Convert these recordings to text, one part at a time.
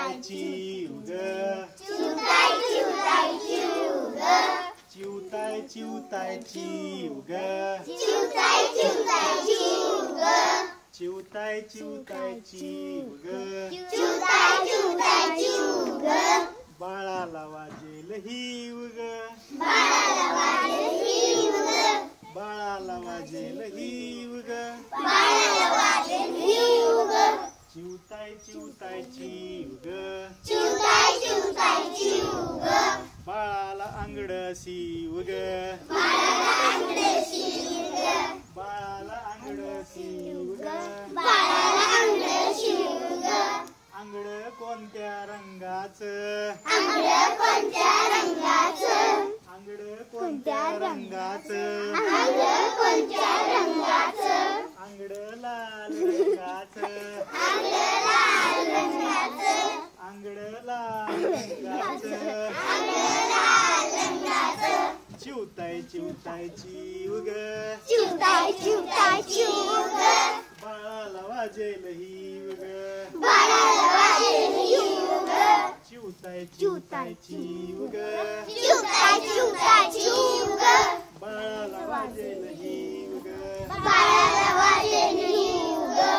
चिवताय चिव ग चिवताय चिवताय चिव ग चिवताय चिवताय चिव ग चिवताय चिवताय चिव ग चिवताय चिवताय चिव ग बाळाला वाजेल हिव ग बाळाला वाजेल हिव ग बाळाला वाजेल हिव ग बाळाला वाजेल हिव ग चिवताय चिवताय चिव ग चिवताय चिवताय चिव ग बाळाला अंगड शिव ग बाळाला अंगड शिव ग बाळाला अंगड शिव ग बाळाला अंगड शिव ग अंगड कोणत्या रंगाचं अंगड कोणत्या रंगाचं अंगड कोणत्या रंगाचं अंगड कोणत्या रंगाचं अंगड लाल रंगाचं अंगड लाल रंगाचं अंगड लाल रंगाचं अंगड लाल रंगाचं चिवताय चिवताय चिव ग चिवताय चिवताय चिव ग बाळाला वाजेल हिव ग बाळाला वाजेल हिव ग चिवताय चिवताय चिव ग चिवताय चिवताय चिव ग बाळाला वाजेल हिव ग बाळाला वाजेल हिव ग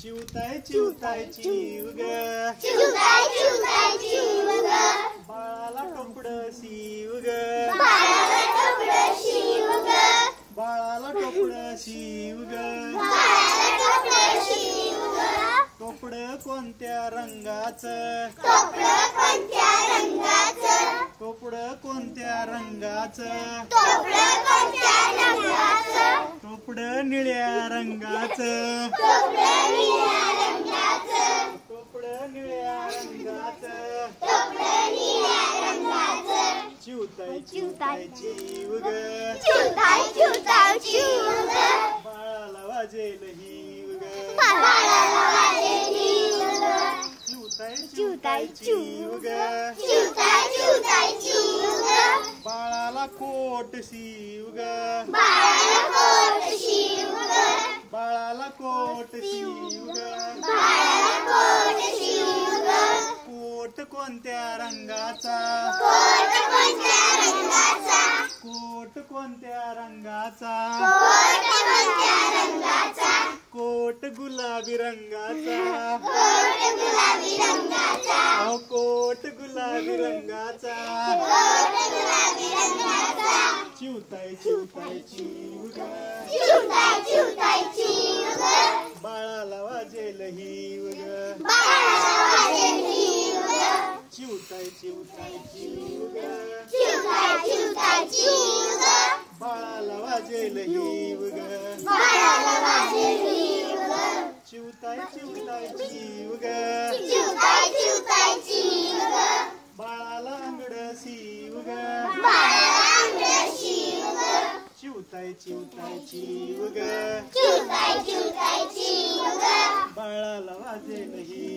चिवताय चिवताय चिव ग चिवताय चिवताय चिव ग बाळाला कपड शिव ग बाळाला कपडं शिव ग बाळाला कपड शिव ग बाळाला कपडं शिव ग कपड कोणत्या रंगाचं कपडं कोणत्या रंगाचं कपड कोणत्या रंगाचं कपडं कोणत्या रंगाचं कपड निळ्या रंगाचं कपडं निळ्या रंगाचं कपड निळ्या रंगाचं कपडं निळ्या रंगाचं चिवताय चिवताय चिव ग चिवताय चिवताय चिव ग बाळाला वाजेल हिव ग बाळाला वाजेल हिव ग चिवताय चिवताय चिव ग चिवताय चिवताय चिव ग बाळाला कोट शिव ग बाळाला कोट शिव ग बाळाला कोट शिव ग बाळाला कोट शिव ग कोट कोणत्या रंगाचा कोट कोणत्या रंगाचा कोट कोणत्या रंगाचा कोट कोणत्या रंगाचा कोट गुलाबी रंगाचा कोट गुलाबी रंगाचा अहो कोट गुलाबी रंगाचा कोट गुलाबी रंगाचा चिवताय चिवताय चिव ग चिवताय चिवताय चिव ग बाळाला वाजेल हिव ग बाळाला वाजेल हिव ग चिवताय चिवताय चिव ग चिवताय चिवताय चिव ग बाळाला वाजेल हिव ग बाळाला वाजेल हिव ग चिवताय चिवताय चिव ग चिवताय चिवताय चिव ग बाळाला अंगड शिव ग बाळाला अंगड शिव ग चिवताय चिवताय चिव ग चिवताय चिवताय चिव ग बाळाला वाजेल हिव